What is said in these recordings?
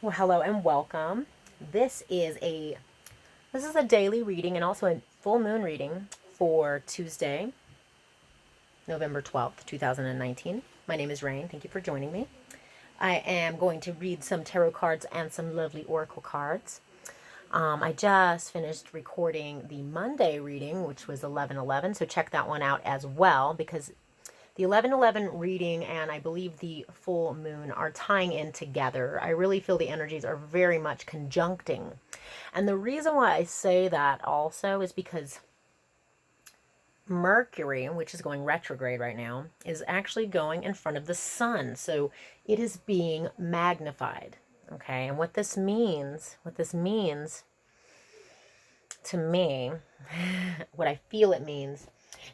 Well, hello and welcome. This is a daily reading and also a full moon reading for Tuesday, November 12th, 2019. My name is Rayne. Thank you for joining me. I am going to read some tarot cards and some lovely oracle cards. I just finished recording the Monday reading, which was 11/11, so check that one out as well, because the 11/11 reading and I believe the full moon are tying in together. I really feel the energies are very much conjuncting. And the reason why I say that also is because Mercury, which is going retrograde right now, is actually going in front of the sun. So it is being magnified. Okay, and what this means to me, what I feel it means,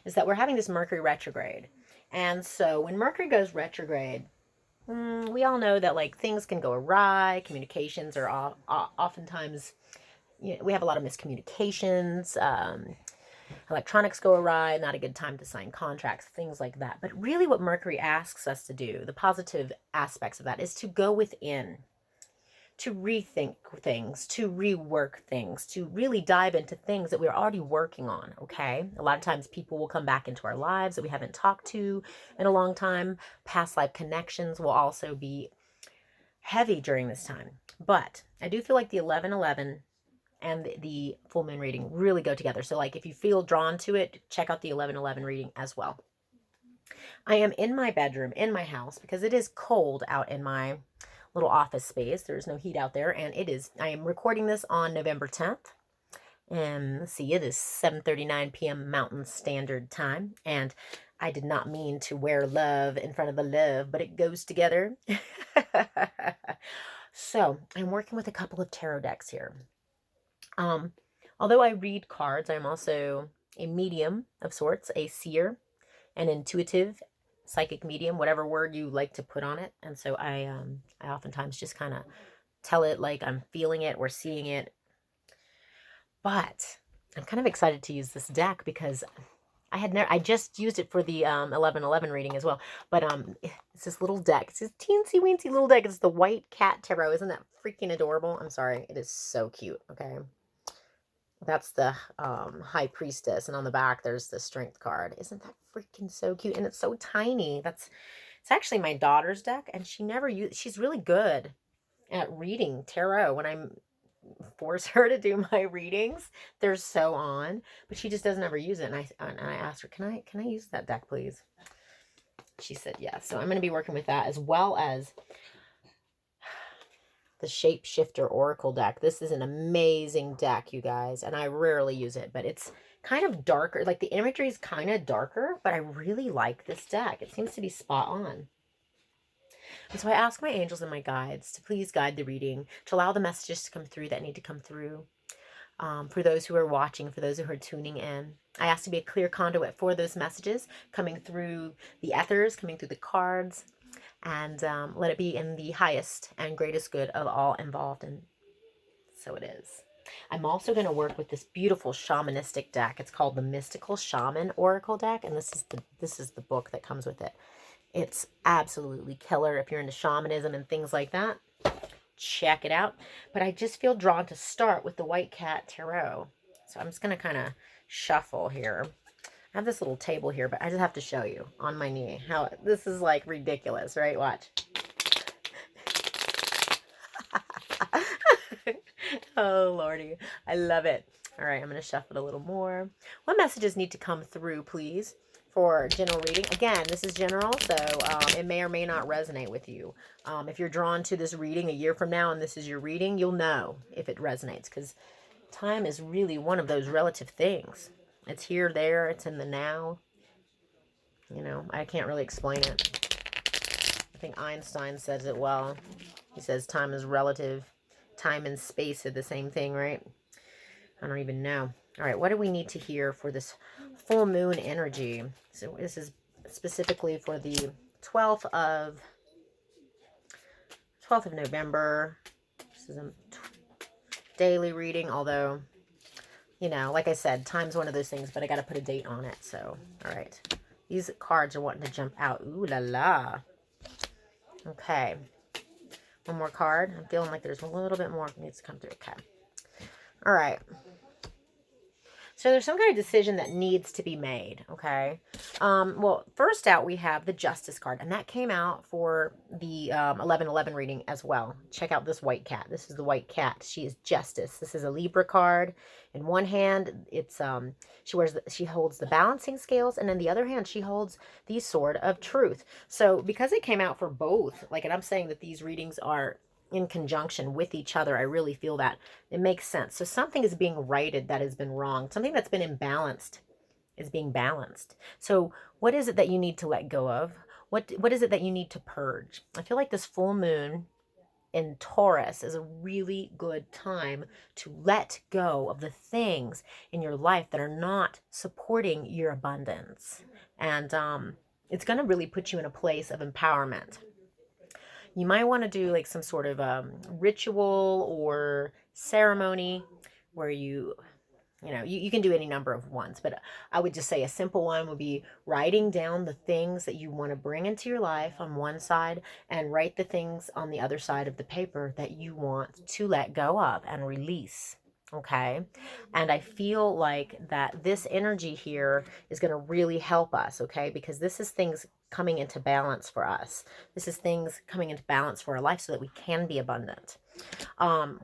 is that we're having this Mercury retrograde. And so when Mercury goes retrograde, we all know that like things can go awry. Communications are oftentimes, we have a lot of miscommunications. Electronics go awry, not a good time to sign contracts, things like that. But really what Mercury asks us to do, the positive aspects of that, is to go within, to rethink things, to rework things, to really dive into things that we're already working on, okay? A lot of times people will come back into our lives that we haven't talked to in a long time. Past life connections will also be heavy during this time. But I do feel like the 11/11 and the full moon reading really go together. So like if you feel drawn to it, check out the 11/11 reading as well. I am in my bedroom, in my house, because it is cold out in my little office space. There's no heat out there, and I am recording this on November 10th. And let's see, it is 7:39 p.m. Mountain Standard Time. And I did not mean to wear love in front of the love, but it goes together. So I'm working with a couple of tarot decks here. Although I read cards, I'm also a medium of sorts, a seer, an intuitive, psychic medium, whatever word you like to put on it. And so I oftentimes just kind of tell it like I'm feeling it or seeing it. But I'm kind of excited to use this deck because I just used it for the 11/11 reading as well. But it's this little deck. It's this teensy weensy little deck. It's the White Cat Tarot. Isn't that freaking adorable? I'm sorry. It is so cute. Okay. That's the High Priestess, and on the back there's the Strength card. Isn't that freaking so cute? And it's so tiny. It's actually my daughter's deck, and she's really good at reading tarot. When I force her to do my readings, they're so on, but she just doesn't ever use it. And I asked her, can I use that deck, please? She said yes. So I'm going to be working with that, as well as the Shapeshifter Oracle deck. This is an amazing deck, you guys, and I rarely use it, but it's kind of darker. Like the imagery is kind of darker, but I really like this deck. It seems to be spot on. And so I ask my angels and my guides to please guide the reading, to allow the messages to come through that need to come through. For those who are watching, for those who are tuning in, I ask to be a clear conduit for those messages coming through the ethers, coming through the cards, and let it be in the highest and greatest good of all involved. And so it is. I'm also going to work with this beautiful shamanistic deck. It's called the Mystical Shaman Oracle deck, and this is the book that comes with it. It's absolutely killer if you're into shamanism and things like that. Check it out. But I just feel drawn to start with the White Cat Tarot. So I'm just going to kind of shuffle here. I have this little table here, but I just have to show you on my knee how this is like ridiculous, right? Watch. Oh, Lordy. I love it. All right, I'm going to shuffle it a little more. What messages need to come through, please, for general reading? Again, this is general, so it may or may not resonate with you. If you're drawn to this reading a year from now and this is your reading, you'll know if it resonates, because time is really one of those relative things. It's here, there, it's in the now. You know, I can't really explain it. I think Einstein says it well. He says time is relative. Time and space are the same thing, right? I don't even know. All right, what do we need to hear for this full moon energy? So this is specifically for the 12th of November. This is a daily reading, although, you know, like I said, time's one of those things, but I got to put a date on it. So, all right. These cards are wanting to jump out. Ooh la la. Okay. One more card. I'm feeling like there's a little bit more that needs to come through. Okay. All right. So there's some kind of decision that needs to be made, okay? Well, first out, we have the Justice card, and that came out for the 11/11 reading as well. Check out this white cat. This is the white cat. She is Justice. This is a Libra card. In one hand, it's she holds the balancing scales, and in the other hand, she holds the sword of truth. So because it came out for both, like, and I'm saying that these readings are in conjunction with each other, I really feel that it makes sense. So something is being righted that has been wrong. Something that's been imbalanced is being balanced. So what is it that you need to let go of? What is it that you need to purge? I feel like this full moon in Taurus is a really good time to let go of the things in your life that are not supporting your abundance. And it's going to really put you in a place of empowerment. You might want to do like some sort of ritual or ceremony where you can do any number of ones, but I would just say a simple one would be writing down the things that you want to bring into your life on one side and write the things on the other side of the paper that you want to let go of and release. Okay. And I feel like that this energy here is going to really help us. Okay. Because this is things coming into balance for us. This is things coming into balance for our life so that we can be abundant.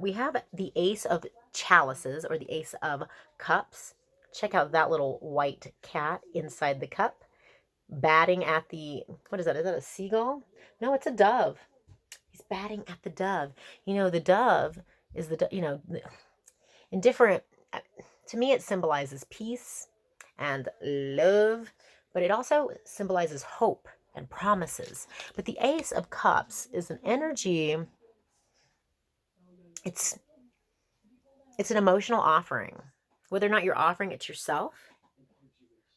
We have the Ace of Chalices or the Ace of Cups. Check out that little white cat inside the cup batting at the, what is that? Is that a seagull? No, it's a dove. He's batting at the dove. The dove is in different, to me, it symbolizes peace and love, but it also symbolizes hope and promises. But the Ace of Cups is an energy, it's an emotional offering. Whether or not you're offering it to yourself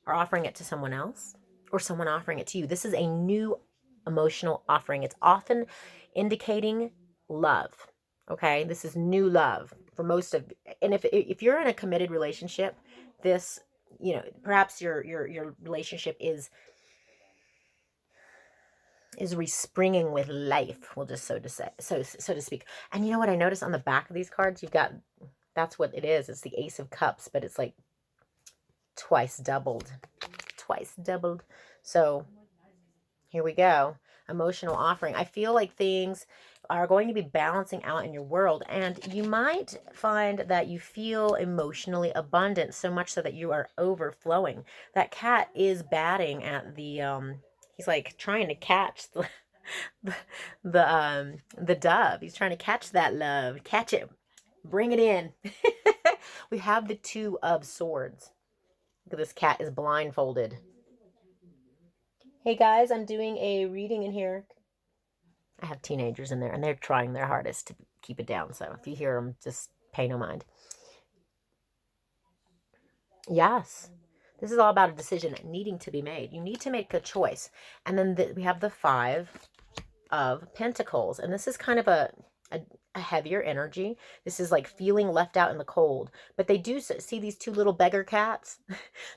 or offering it to someone else or someone offering it to you. This is a new emotional offering. It's often indicating love. Okay, this is new love for most of, and if you're in a committed relationship, this, perhaps your relationship is respringing with life. We'll just so to speak. And you know what I noticed on the back of these cards? You've got, that's what it is. It's the Ace of Cups, but it's like twice doubled. So here we go. Emotional offering. I feel like things are going to be balancing out in your world, and you might find that you feel emotionally abundant, so much so that you are overflowing. That cat is batting at the he's like trying to catch the dove. He's trying to catch that love. Catch it. Bring it in. We have the Two of Swords. Look at this cat is blindfolded. Hey guys, I'm doing a reading in here. I have teenagers in there, and they're trying their hardest to keep it down. So if you hear them, just pay no mind. Yes. This is all about a decision needing to be made. You need to make a choice. And then we have the Five of Pentacles. And this is kind of a heavier energy. This is like feeling left out in the cold. But they do see these two little beggar cats,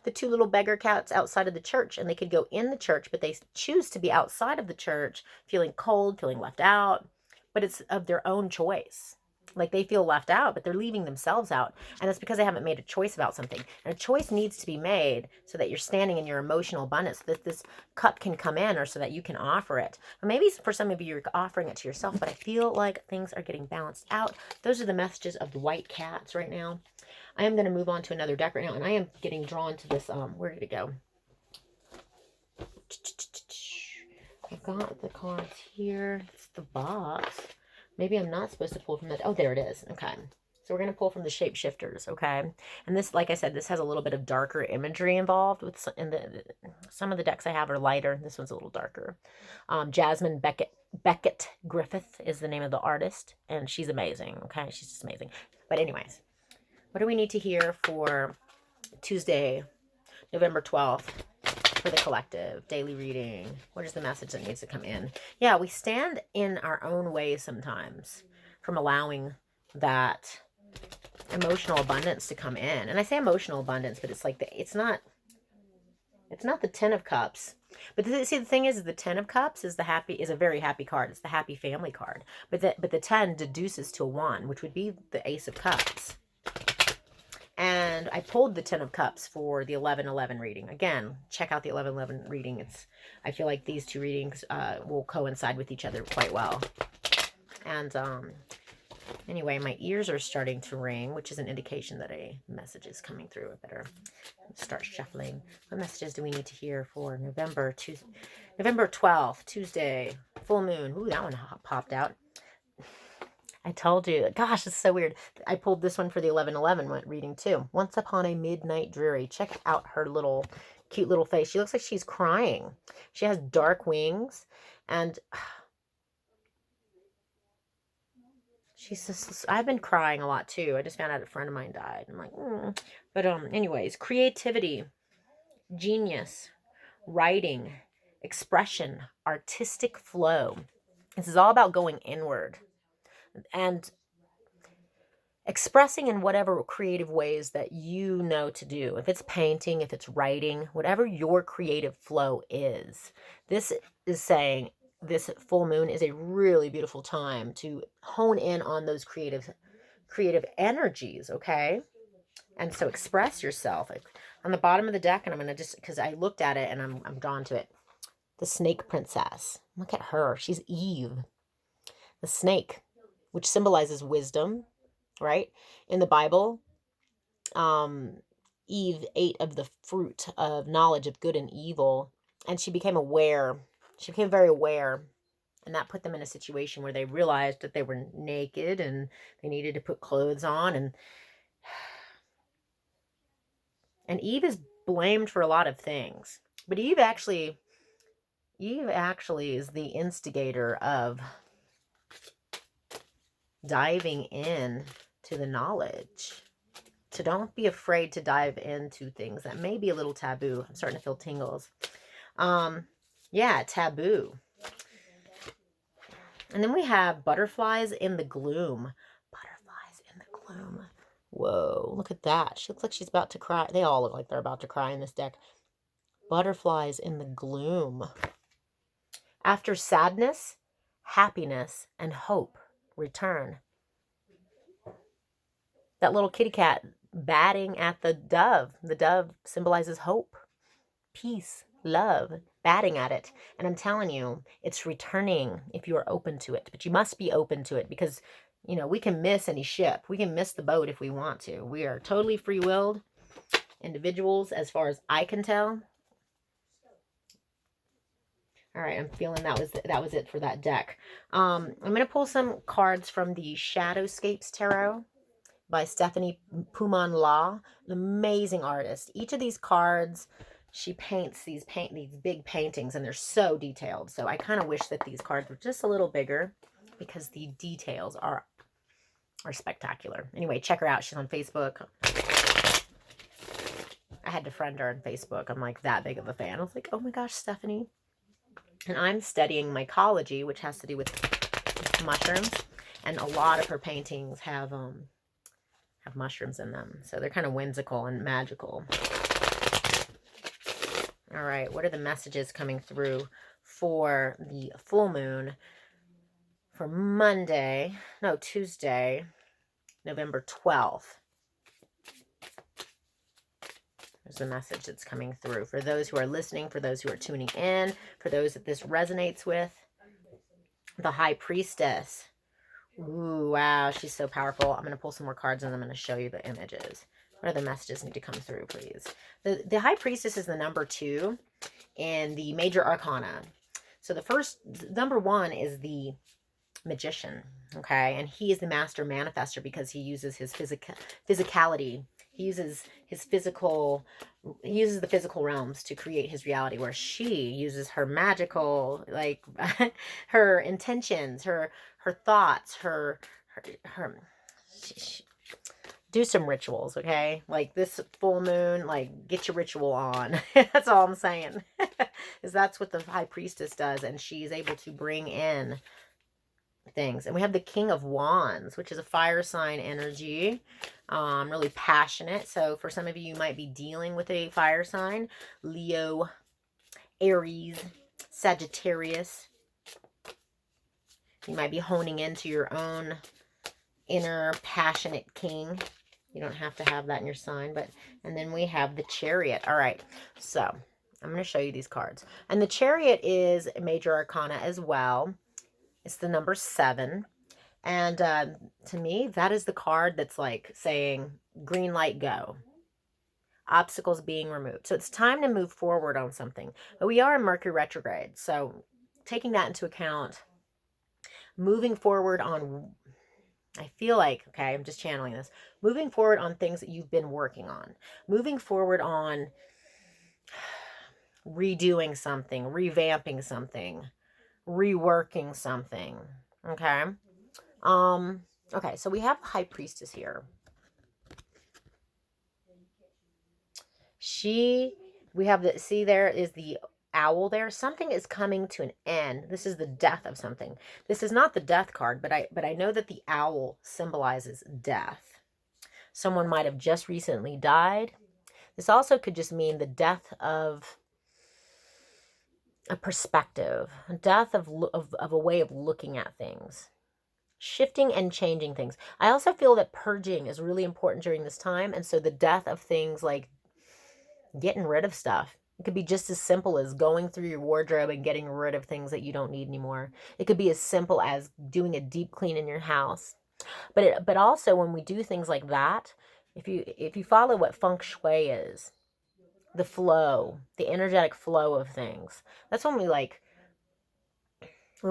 the two little beggar cats outside of the church, and they could go in the church, but they choose to be outside of the church, feeling cold, feeling left out, but it's of their own choice. Like they feel left out, but they're leaving themselves out. And it's because they haven't made a choice about something. And a choice needs to be made so that you're standing in your emotional abundance, so that this cup can come in, or so that you can offer it. Or maybe for some of you, you're offering it to yourself, but I feel like things are getting balanced out. Those are the messages of the white cats right now. I am going to move on to another deck right now, and I am getting drawn to this, where did it go? I've got the cards here. It's the box. Maybe I'm not supposed to pull from that. Oh, there it is. Okay. So we're going to pull from the shapeshifters. Okay. And this, like I said, this has a little bit of darker imagery involved with some of the decks I have are lighter. This one's a little darker. Jasmine Beckett Griffith is the name of the artist, and she's amazing. Okay. She's just amazing. But anyways, what do we need to hear for Tuesday, November 12th? For the collective daily reading? What is the message that needs to come in? Yeah, we stand in our own way sometimes from allowing that emotional abundance to come in. And I say emotional abundance, but it's like it's not It's not the Ten of Cups. But see, the thing is, the Ten of Cups is a very happy card. It's the happy family card. But the 10 deduces to a 1, which would be the Ace of Cups. And I pulled the Ten of Cups for the 11-11 reading. Again, check out the 11-11 reading. I feel like these two readings will coincide with each other quite well. And anyway, my ears are starting to ring, which is an indication that a message is coming through. I better start shuffling. What messages do we need to hear for November 12th, Tuesday, full moon? Ooh, that one popped out. I told you. Gosh, it's so weird. I pulled this one for the 11-11 reading too. Once upon a midnight dreary. Check out her cute little face. She looks like she's crying. She has dark wings, and I've been crying a lot too. I just found out a friend of mine died. I'm like, But anyways, creativity, genius, writing, expression, artistic flow. This is all about going inward and expressing in whatever creative ways that you know to do. If it's painting, if it's writing, whatever your creative flow is. This is saying this full moon is a really beautiful time to hone in on those creative energies, okay? And so express yourself. On the bottom of the deck, and I'm going to just, because I looked at it and I'm drawn to it, the Snake Princess. Look at her. She's Eve, the snake, which symbolizes wisdom, right? In the Bible, Eve ate of the fruit of knowledge of good and evil, and she became aware. She became very aware, and that put them in a situation where they realized that they were naked and they needed to put clothes on, and Eve is blamed for a lot of things. But Eve actually is the instigator of diving in to the knowledge. So don't be afraid to dive into things that may be a little taboo. I'm starting to feel tingles. Yeah, taboo. And then we have butterflies in the gloom. Butterflies in the gloom. Whoa, look at that. She looks like she's about to cry. They all look like they're about to cry in this deck. Butterflies in the gloom. After sadness, happiness, and hope return. That little kitty cat batting at the dove. The dove symbolizes hope, peace, love, batting at it. And I'm telling you, it's returning if you are open to it. But you must be open to it because, you know, we can miss any ship. We can miss the boat if we want to. We are totally free-willed individuals as far as I can tell. All right, I'm feeling that was it for that deck. I'm going to pull some cards from the Shadowscapes Tarot by Stephanie Puman Law, an amazing artist. Each of these cards, she paints these big paintings, and they're so detailed. So I kind of wish that these cards were just a little bigger because the details are spectacular. Anyway, check her out. She's on Facebook. I had to friend her on Facebook. I'm like that big of a fan. I was like, oh my gosh, Stephanie. And I'm studying mycology, which has to do with mushrooms. And a lot of her paintings have mushrooms in them. So they're kind of whimsical and magical. All right, what are the messages coming through for the full moon for Tuesday, November 12th? There's a message that's coming through for those who are listening, for those who are tuning in, for those that this resonates with. The High Priestess. Ooh, wow, she's so powerful. I'm going to pull some more cards and I'm going to show you the images. What other messages need to come through, please? The High Priestess is the number 2 in the Major Arcana. So the first, number 1 is the Magician, okay? And he is the master manifester because he uses his physicality. He uses the physical realms to create his reality, where she uses her magical, like, her intentions, her thoughts, do some rituals, okay? Like this full moon, like, get your ritual on. That's all I'm saying. Is that's what the High Priestess does, and she's able to bring in things. And we have the King of Wands, which is a fire sign energy. Really passionate. So for some of you, you might be dealing with a fire sign. Leo, Aries, Sagittarius. You might be honing into your own inner passionate king. You don't have to have that in your sign, but, and then we have the Chariot. All right, so I'm going to show you these cards. And the Chariot is a major arcana as well. It's the number 7. And to me, that is the card that's like saying, green light, go. Obstacles being removed. So it's time to move forward on something. But we are in Mercury retrograde. So taking that into account, moving forward on, I feel like, okay, I'm just channeling this. Moving forward on things that you've been working on. Moving forward on redoing something, revamping something, reworking something. Okay. Okay, so we have the High Priestess here. We have the, see, there is the owl there. Something is coming to an end. This is the death of something. This is not the death card, but I know that the owl symbolizes death. Someone might have just recently died. This also could just mean the death of a perspective, a death of a way of looking at things. Shifting and changing things. I also feel that purging is really important during this time. And so the death of things like getting rid of stuff. It could be just as simple as going through your wardrobe and getting rid of things that you don't need anymore. It could be as simple as doing a deep clean in your house. But also when we do things like that, if you follow what feng shui is, the flow, the energetic flow of things, that's when we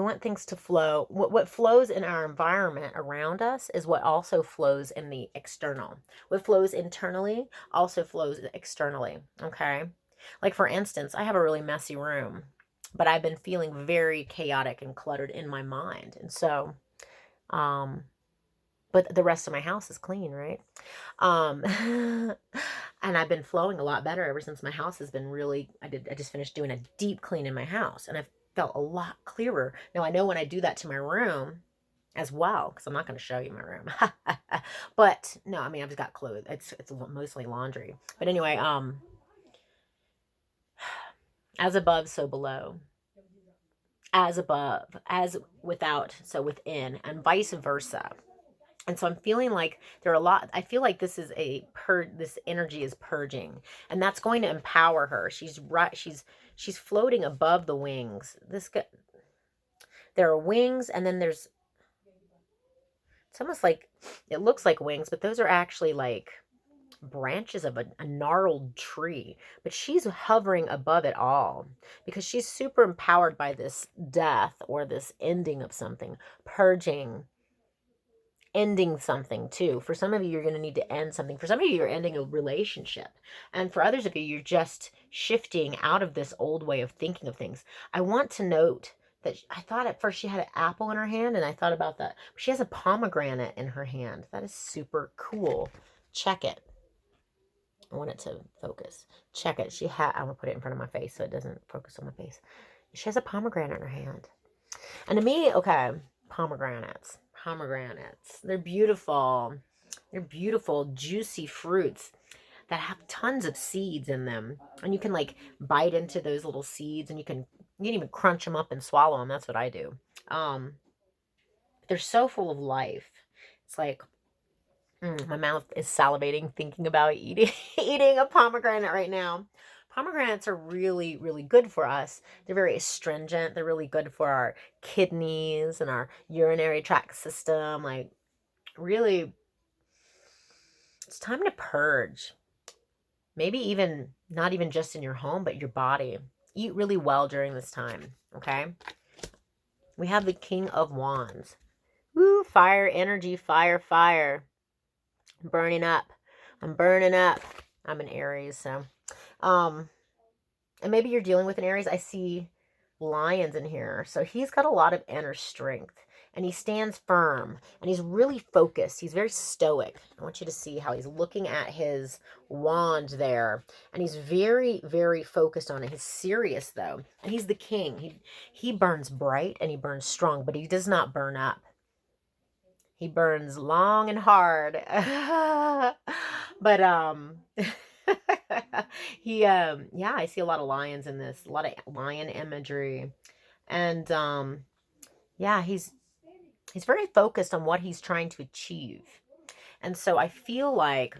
want things to flow. What flows in our environment around us is what also flows in the external. What flows internally also flows externally, okay? Like, for instance, I have a really messy room, but I've been feeling very chaotic and cluttered in my mind. And so, but the rest of my house is clean, right? And I've been flowing a lot better ever since my house has been really, I just finished doing a deep clean in my house, and I've felt a lot clearer. Now I know when I do that to my room as well, because I'm not going to show you my room. But no, I mean, I've just got clothes. It's mostly laundry. But anyway, as above, so below. As above, as without, so within, and vice versa. And so I'm feeling like there are a lot, I feel like this is this energy is purging, and that's going to empower her. She's right. She's floating above the wings. There are wings, and then it's almost like, it looks like wings, but those are actually like branches of a gnarled tree. But she's hovering above it all because she's super empowered by this death or this ending of something, purging, ending something too. For some of you, you're going to need to end something. For some of you, you're ending a relationship. And for others of you, you're just shifting out of this old way of thinking of things. I want to note that I thought at first she had an apple in her hand, and I thought about that. She has a pomegranate in her hand. That is super cool. Check it. I want it to focus. Check it. I'm going to put it in front of my face so it doesn't focus on my face. She has a pomegranate in her hand. And to me, okay, pomegranates. They're beautiful. They're beautiful, juicy fruits that have tons of seeds in them. And you can like bite into those little seeds, and you can even crunch them up and swallow them. That's what I do. They're so full of life. It's like, my mouth is salivating thinking about eating a pomegranate right now. Pomegranates are really, really good for us. They're very astringent. They're really good for our kidneys and our urinary tract system. Like, really, it's time to purge. Maybe even, not even just in your home, but your body. Eat really well during this time, okay? We have the King of Wands. Woo, fire energy, fire, fire. I'm burning up. I'm an Aries, so. And maybe you're dealing with an Aries. I see lions in here. So he's got a lot of inner strength. and he stands firm, and he's really focused. He's very stoic. I want you to see how he's looking at his wand there, and he's very, very focused on it. He's serious though, and he's the king. He burns bright and he burns strong, but he does not burn up. He burns long and hard. But yeah, I see a lot of lions in this, a lot of lion imagery. And yeah, he's very focused on what he's trying to achieve. And so I feel like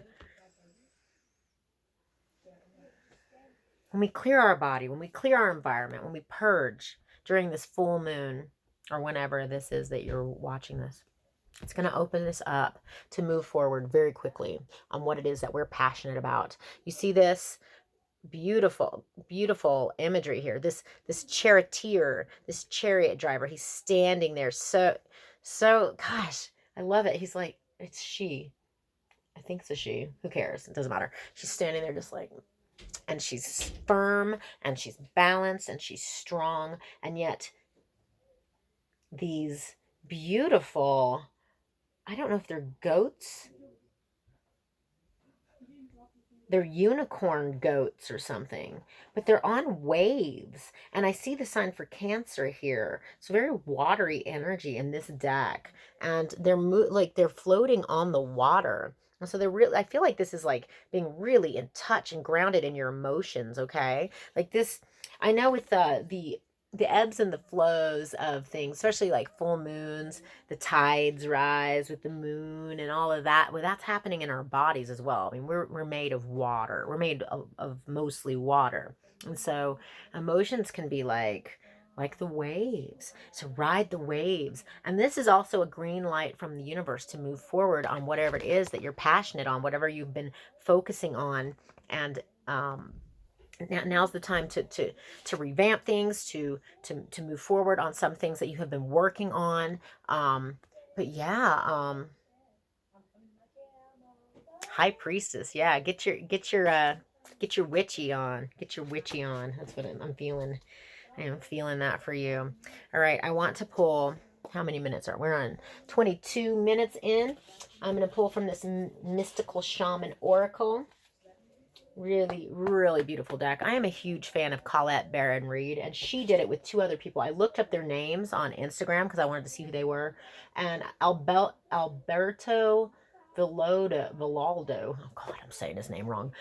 when we clear our body, when we clear our environment, when we purge during this full moon, or whenever this is that you're watching this, it's going to open this up to move forward very quickly on what it is that we're passionate about. You see this beautiful, beautiful imagery here. This charioteer, this chariot driver, he's standing there. So, gosh, I love it. He's like, it's she. I think it's a she. Who cares? It doesn't matter. She's standing there just like, and she's firm, and she's balanced, and she's strong. And yet these beautiful, I don't know if they're goats. They're unicorn goats or something, but they're on waves. And I see the sign for Cancer here. It's very watery energy in this deck. And they're like they're floating on the water. And so they're really, I feel like this is like being really in touch and grounded in your emotions, okay? Like this, I know with the ebbs and the flows of things, especially like full moons, the tides rise with the moon and all of that. Well, that's happening in our bodies as well. I mean, we're made of water. We're made of mostly water. And so emotions can be like the waves. So ride the waves. And this is also a green light from the universe to move forward on whatever it is that you're passionate on, whatever you've been focusing on. And now's the time to revamp things, to move forward on some things that you have been working on. But yeah, High Priestess, yeah, get your witchy on. Get your witchy on. That's what I'm feeling. I am feeling that for you. All right, I want to pull, how many minutes are we're on? 22 minutes in. I'm going to pull from this Mystical Shaman Oracle. Really, really beautiful deck. I am a huge fan of Colette Baron Reed, and she did it with 2 other people. I looked up their names on Instagram because I wanted to see who they were. And Alberto Villaldo. Oh God, I'm saying his name wrong.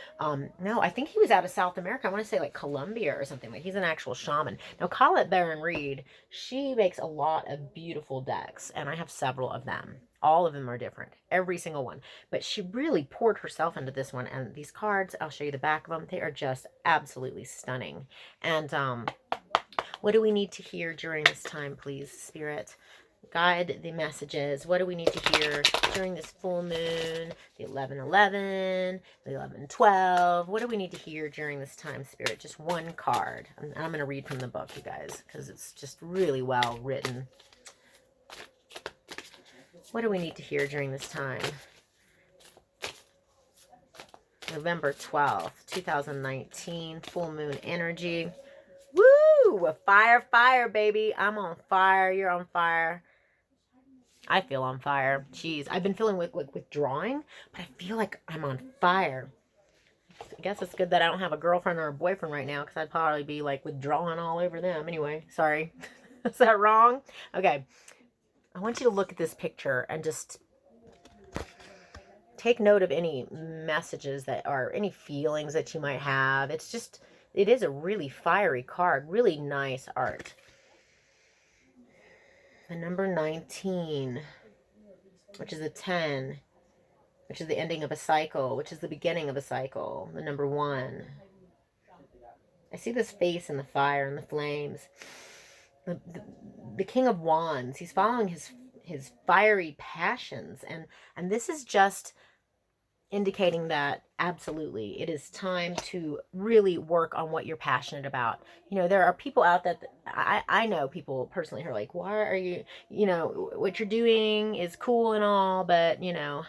No, I think he was out of South America. I want to say like Colombia or something. Like he's an actual shaman. Now, Colette Baron Reed, she makes a lot of beautiful decks, and I have several of them. All of them are different, every single one. But she really poured herself into this one. And these cards, I'll show you the back of them. They are just absolutely stunning. And what do we need to hear during this time, please, Spirit? Guide the messages. What do we need to hear during this full moon, the 11/11, the 11/12? What do we need to hear during this time, Spirit? Just one card. And I'm going to read from the book, you guys, because it's just really well written. What do we need to hear during this time? November 12th, 2019, full moon energy. Woo! Fire, fire, baby. I'm on fire. You're on fire. I feel on fire. Jeez, I've been feeling withdrawing, but I feel like I'm on fire. I guess it's good that I don't have a girlfriend or a boyfriend right now, because I'd probably be like withdrawing all over them. Anyway, sorry. Is that wrong? Okay. I want you to look at this picture and just take note of any messages that are, any feelings that you might have. It's just, it is a really fiery card, really nice art. The number 19, which is a 10, which is the ending of a cycle, which is the beginning of a cycle. The number 1. I see this face in the fire and the flames. The King of Wands, he's following his fiery passions, and this is just indicating that absolutely it is time to really work on what you're passionate about. You know, there are people out that I know people personally who are like, why are you, you know, what you're doing is cool and all, but you know,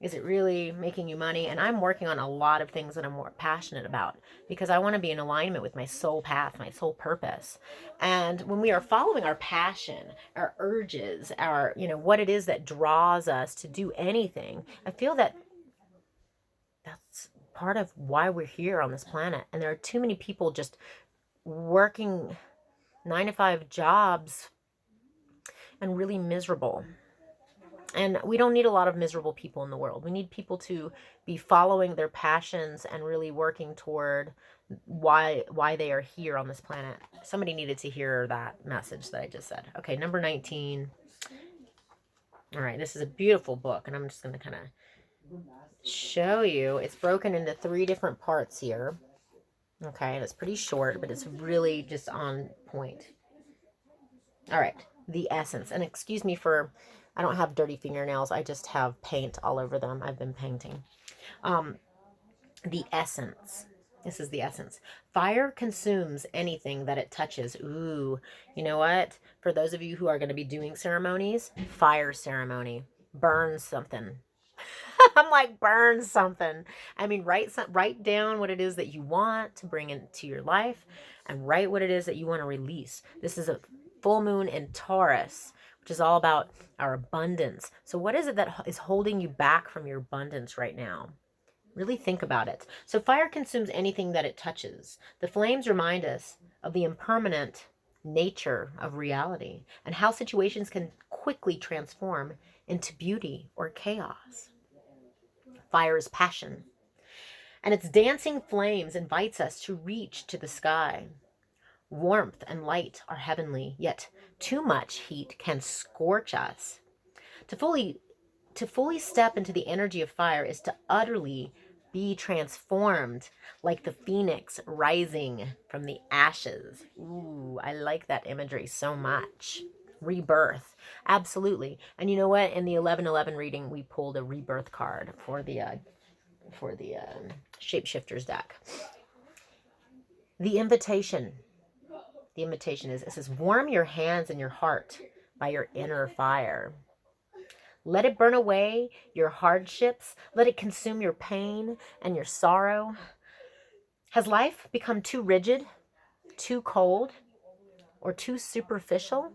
Is it really making you money? And I'm working on a lot of things that I'm more passionate about because I want to be in alignment with my soul path, my soul purpose. And when we are following our passion, our urges, our, what it is that draws us to do anything, I feel that that's part of why we're here on this planet. And there are too many people just working 9-to-5 jobs and really miserable. And we don't need a lot of miserable people in the world. We need people to be following their passions and really working toward why they are here on this planet. Somebody needed to hear that message that I just said. Okay, number 19. All right, this is a beautiful book, and I'm just going to kind of show you. It's broken into 3 different parts here. Okay, and it's pretty short, but it's really just on point. All right, the essence. And excuse me for... I don't have dirty fingernails. I just have paint all over them. I've been painting. The essence. This is the essence. Fire consumes anything that it touches. Ooh, you know what? For those of you who are going to be doing ceremonies, fire ceremony. Burn something. I'm like, burn something. I mean, write down what it is that you want to bring into your life and write what it is that you want to release. This is a full moon in Taurus, which is all about our abundance. So what is it that is holding you back from your abundance right now? Really think about it. So fire consumes anything that it touches. The flames remind us of the impermanent nature of reality and how situations can quickly transform into beauty or chaos. Fire is passion, and its dancing flames invites us to reach to the sky. Warmth and light are heavenly, yet too much heat can scorch us. To fully step into the energy of fire is to utterly be transformed, like the phoenix rising from the ashes. Ooh, I like that imagery so much. Rebirth, absolutely. And you know what? In the 11/11 reading, we pulled a rebirth card for the Shapeshifters deck. The invitation is, it says, warm your hands and your heart by your inner fire. Let it burn away your hardships. Let it consume your pain and your sorrow. Has life become too rigid, too cold, or too superficial?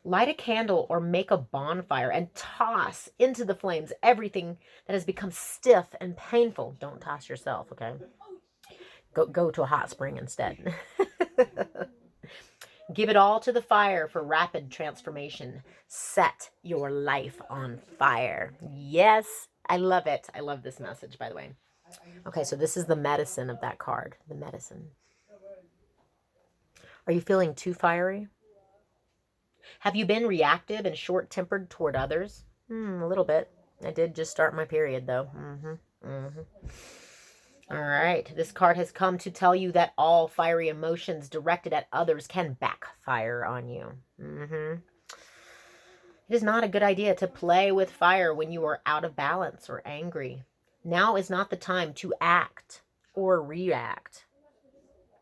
Light a candle or make a bonfire and toss into the flames everything that has become stiff and painful. Don't toss yourself, okay? Go to a hot spring instead. Give it all to the fire for rapid transformation. Set your life on fire. Yes, I love it. I love this message, by the way. Okay, so this is the medicine of that card. The medicine. Are you feeling too fiery? Have you been reactive and short-tempered toward others? A little bit. I did just start my period, though. All right, this card has come to tell you that all fiery emotions directed at others can backfire on you. It is not a good idea to play with fire when you are out of balance or angry. Now is not the time to act or react.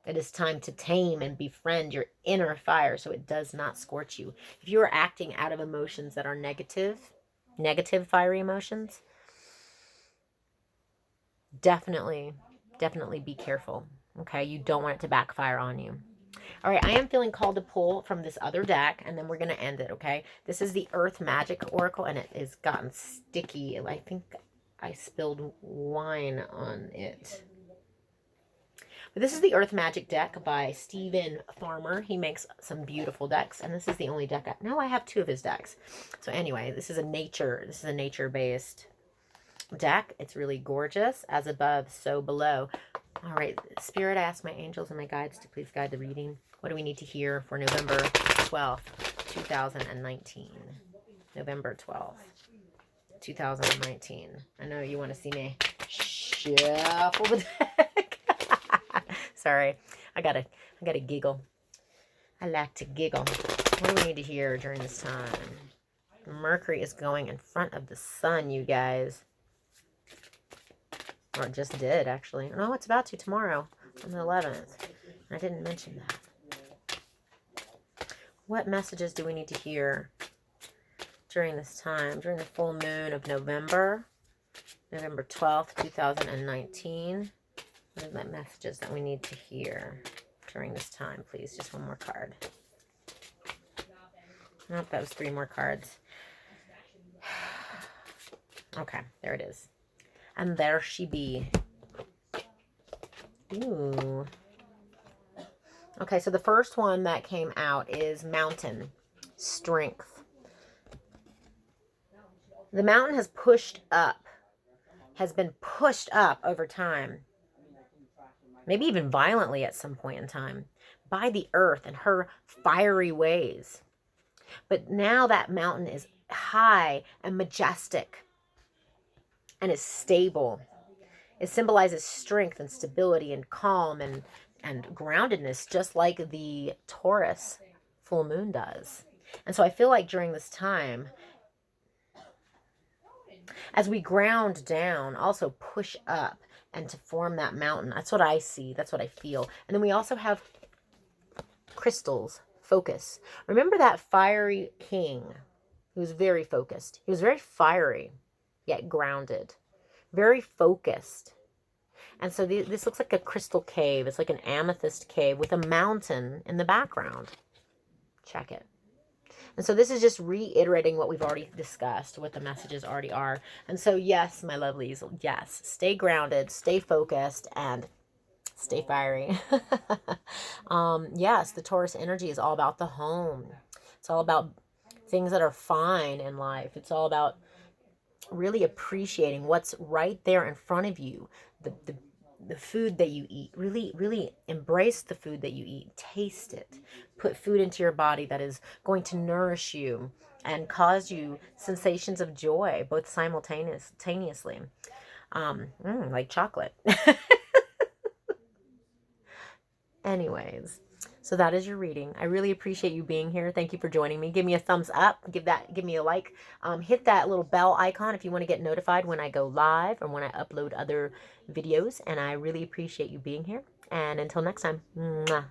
It is time to tame and befriend your inner fire so it does not scorch you. If you are acting out of emotions that are negative fiery emotions, definitely be careful. Okay, you don't want it to backfire on you. All right, I am feeling called to pull from this other deck, and then we're going to end it, okay? This is the Earth Magic Oracle, and it has gotten sticky. I think I spilled wine on it. But this is the Earth Magic deck by Stephen Farmer. He makes some beautiful decks, and this is the only deck. No, I have 2 of his decks. So anyway, this is a nature-based deck. It's really gorgeous. As above, so below. All right, Spirit, I ask my angels and my guides to please guide the reading. What do we need to hear for November 12th, 2019? November 12th, 2019. I know you want to see me shuffle the deck. Sorry, I gotta giggle. I like to giggle. What do we need to hear during this time? Mercury is going in front of the sun, you guys. Or it just did, actually. No, it's about to tomorrow, on the 11th. I didn't mention that. What messages do we need to hear during this time, during the full moon of November 12th, 2019. What are the messages that we need to hear during this time, please? Just one more card. Nope, that was 3 more cards. Okay, there it is. And there she be. Ooh. Okay, so the first one that came out is mountain, strength. The mountain has been pushed up over time, maybe even violently at some point in time, by the earth and her fiery ways. But now that mountain is high and majestic and is stable. It symbolizes strength and stability and calm and groundedness, just like the Taurus full moon does. And so I feel like during this time, as we ground down, also push up and to form that mountain. That's what I see. That's what I feel. And then we also have crystals, focus. Remember that fiery king who was very focused. He was very fiery, yet grounded. Very focused. And so this looks like a crystal cave. It's like an amethyst cave with a mountain in the background. Check it. And so this is just reiterating what we've already discussed, what the messages already are. And so yes, my lovelies, yes, stay grounded, stay focused, and stay fiery. Yes, the Taurus energy is all about the home. It's all about things that are fine in life. It's all about really appreciating what's right there in front of you. The food that you eat. Really embrace the food that you eat. Taste it. Put food into your body that is going to nourish you and cause you sensations of joy, both simultaneously. Like chocolate. Anyways, so that is your reading. I really appreciate you being here. Thank you for joining me. Give me a thumbs up. Give me a like. Hit that little bell icon if you want to get notified when I go live or when I upload other videos. And I really appreciate you being here. And until next time, mwah.